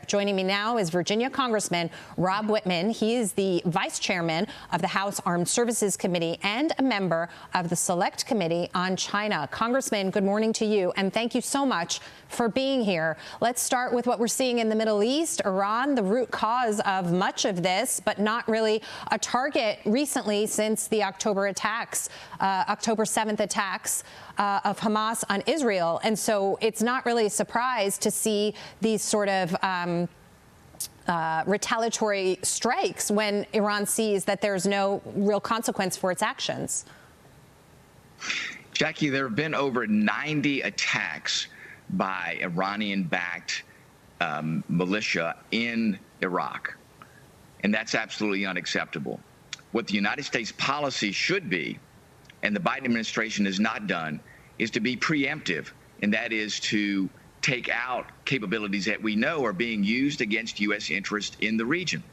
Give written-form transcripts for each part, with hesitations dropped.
Joining me now is Virginia Congressman Rob Wittman. He is the vice chairman of the House Armed Services Committee and a member of the Select Committee on China. Congressman, good morning to you, and thank you so much for being here. Let's start with what we're seeing in the Middle East. Iran, the root cause of much of this, but not really a target recently since the October attacks, October 7th attacks of Hamas on Israel. And so it's not really a surprise to see these sort of retaliatory strikes when Iran sees that there's no real consequence for its actions. Jackie, there have been over 90 attacks by Iranian-backed militia in Iraq, and that's absolutely unacceptable. What the United States policy should be, and the Biden administration has not done, is to be preemptive, and that is to take out capabilities that we know are being used against U.S. interests in the region.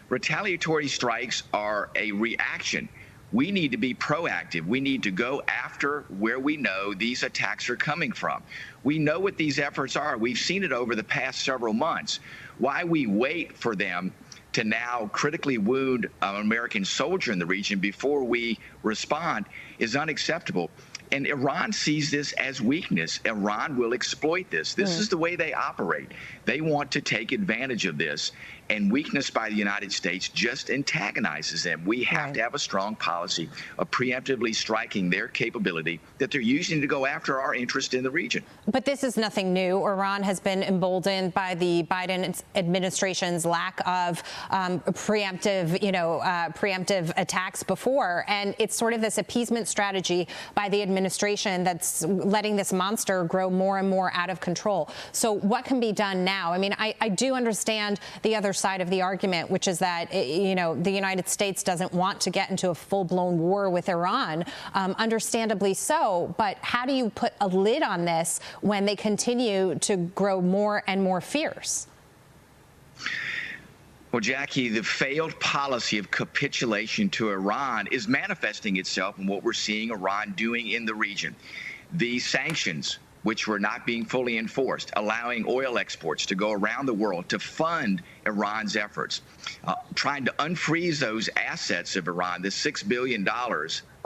Retaliatory strikes are a reaction. We need to be proactive. We need to go after where we know these attacks are coming from. We know what these efforts are. We've seen it over the past several months. Why we wait for them to now critically wound an American soldier in the region before we respond is unacceptable. And Iran sees this as weakness. Iran will exploit this. This is the way they operate. They want to take advantage of this. And weakness by the United States just antagonizes them. We have to have a strong policy of preemptively striking their capability that they're using to go after our interest in the region. But this is nothing new. Iran has been emboldened by the Biden administration's lack of preemptive attacks before. And it's sort of this appeasement strategy by the administration that's letting this monster grow more and more out of control. So what can be done now? I mean, I do understand the other side of the argument, which is that, the United States doesn't want to get into a full-blown war with Iran, understandably so. But how do you put a lid on this when they continue to grow more and more fierce? Well, Jackie, the failed policy of capitulation to Iran is manifesting itself in what we're seeing Iran doing in the region. The sanctions, which were not being fully enforced, allowing oil exports to go around the world to fund Iran's efforts, trying to unfreeze those assets of Iran, the $6 billion,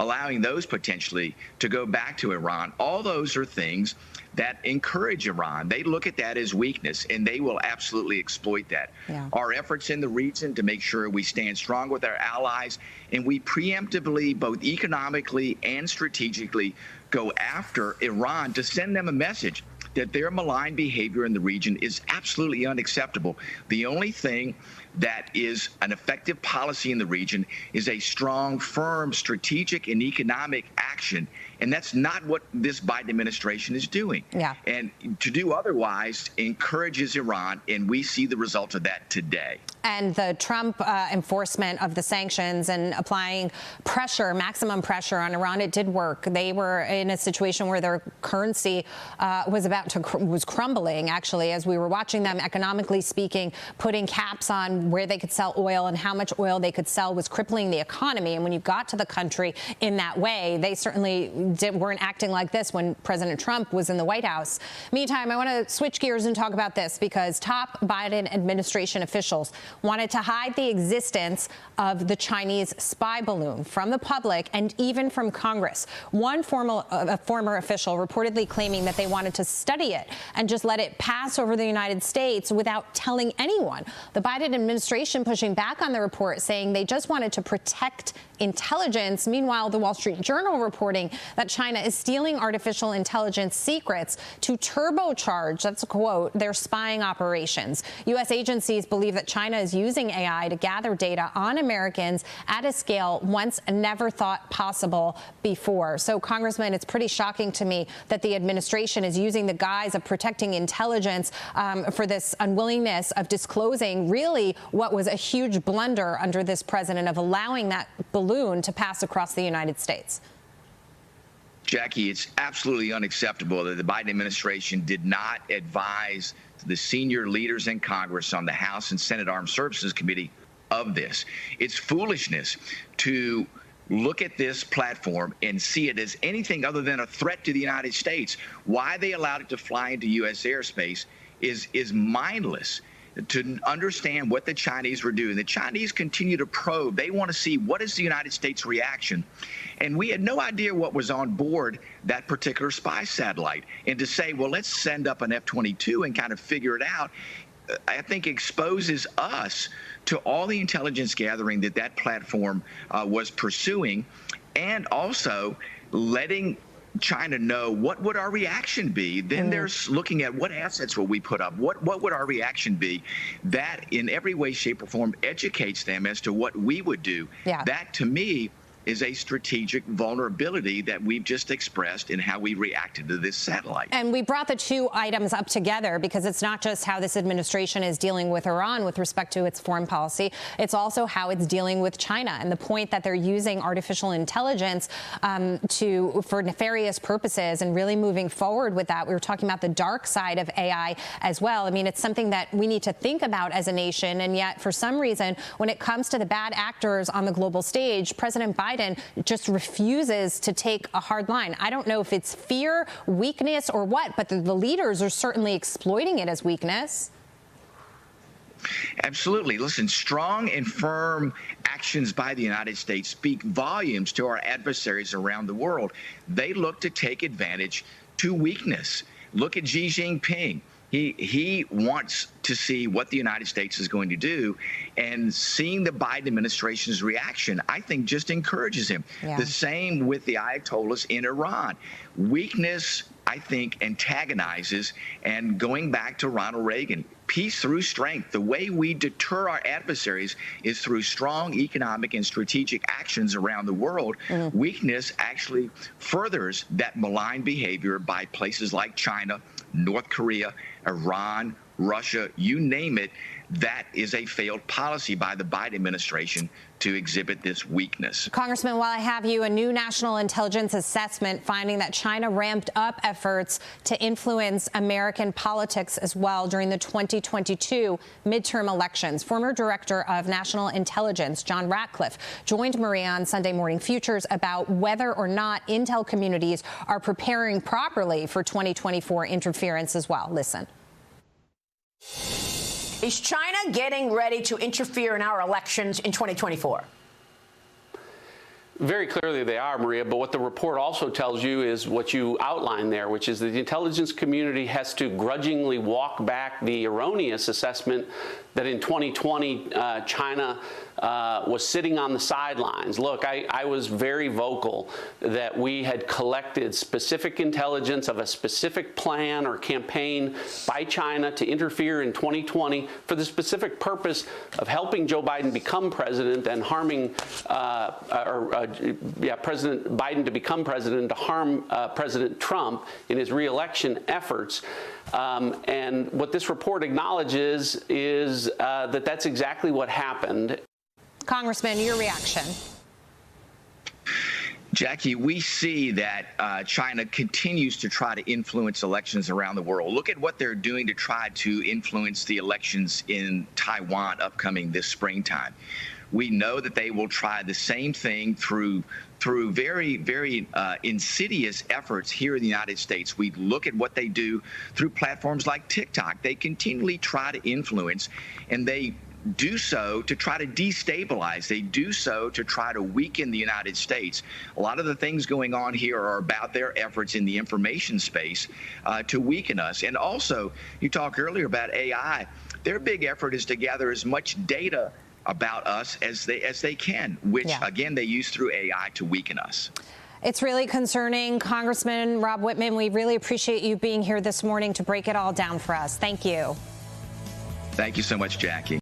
allowing those potentially to go back to Iran. All those are things that encourage Iran. They look at that as weakness, and they will absolutely exploit that. Yeah. Our efforts in the region to make sure we stand strong with our allies, and we preemptively, both economically and strategically, go after Iran to send them a message that their malign behavior in the region is absolutely unacceptable. The only thing that is an effective policy in the region is a strong, firm, strategic, and economic action. And that's not what this Biden administration is doing. Yeah. And to do otherwise encourages Iran, and we see the result of that today. And the Trump enforcement of the sanctions and applying pressure, maximum pressure on Iran, it did work. They were in a situation where their currency was crumbling, actually, as we were watching them, economically speaking, putting caps on where they could sell oil and how much oil they could sell was crippling the economy. And when you got to the country in that way, they certainly weren't acting like this when President Trump was in the White House. Meantime, I want to switch gears and talk about this because top Biden administration officials wanted to hide the existence of the Chinese spy balloon from the public and even from Congress. One former official reportedly claiming that they wanted to study it and just let it pass over the United States without telling anyone. The Biden administration pushing back on the report, saying they just wanted to protect intelligence. Meanwhile, the Wall Street Journal reporting that China is stealing artificial intelligence secrets to turbocharge, that's a quote, their spying operations. U.S. agencies believe that China is using AI to gather data on Americans at a scale once never thought possible before. So, Congressman, it's pretty shocking to me that the administration is using the guise of protecting intelligence for this unwillingness of disclosing really what was a huge blunder under this president of allowing that balloon to pass across the United States. Jackie, it's absolutely unacceptable that the Biden administration did not advise the senior leaders in Congress on the House and Senate Armed Services Committee of this. It's foolishness to look at this platform and see it as anything other than a threat to the United States. Why they allowed it to fly into U.S. airspace is mindless. to understand what the Chinese were doing. The Chinese continue to probe. They want to see what is the United States' reaction. And we had no idea what was on board that particular spy satellite. And to say, well, let's send up an F-22 and kind of figure it out, I think exposes us to all the intelligence gathering that platform was pursuing, and also letting China know what would our reaction be. Then there's looking at what assets will we put up, what would our reaction be. That in every way, shape, or form educates them as to what we would do. That to me is a strategic vulnerability that we've just expressed in how we reacted to this satellite. And we brought the two items up together because it's not just how this administration is dealing with Iran with respect to its foreign policy, it's also how it's dealing with China, and the point that they're using artificial intelligence for nefarious purposes and really moving forward with that. We were talking about the dark side of AI as well. I mean, it's something that we need to think about as a nation, and yet for some reason, when it comes to the bad actors on the global stage, President Biden just refuses to take a hard line. I don't know if it's fear, weakness, or what, but the leaders are certainly exploiting it as weakness. Absolutely. Listen, strong and firm actions by the United States speak volumes to our adversaries around the world. They look to take advantage to weakness. Look at Xi Jinping. He wants to see what the United States is going to do, and seeing the Biden administration's reaction, I think, just encourages him. The same with the Ayatollahs in Iran. Weakness, I think, antagonizes, and going back to Ronald Reagan, peace through strength. The way we deter our adversaries is through strong economic and strategic actions around the world. Weakness actually furthers that malign behavior by places like China, North Korea, Iran, Russia, you name it. That is a failed policy by the Biden administration to exhibit this weakness. Congressman, while I have you, a new national intelligence assessment finding that China ramped up efforts to influence American politics as well during the 2022 midterm elections. Former Director of National Intelligence John Ratcliffe joined Maria on Sunday Morning Futures about whether or not intel communities are preparing properly for 2024 interference as well. Listen. Is China getting ready to interfere in our elections in 2024? Very clearly they are, Maria, but what the report also tells you is what you outlined there, which is that the intelligence community has to grudgingly walk back the erroneous assessment that in 2020 China was sitting on the sidelines. Look, I was very vocal that we had collected specific intelligence of a specific plan or campaign by China to interfere in 2020 for the specific purpose of helping Joe Biden become president and harming, President Biden to become president, to harm President Trump in his re-election efforts. And what this report acknowledges is that that's exactly what happened. Congressman, your reaction. Jackie, we see that China continues to try to influence elections around the world. Look at what they're doing to try to influence the elections in Taiwan upcoming this springtime. We know that they will try the same thing through very, very insidious efforts here in the United States. We look at what they do through platforms like TikTok. They continually try to influence, and they do so to try to destabilize. They do so to try to weaken the United States. A lot of the things going on here are about their efforts in the information space to weaken us. And also, you talked earlier about AI. Their big effort is to gather as much data about us as they can, which again they use through AI to weaken us. It's really concerning. Congressman Rob Wittman, we really appreciate you being here this morning to break it all down for us. Thank you. Thank you so much, Jackie.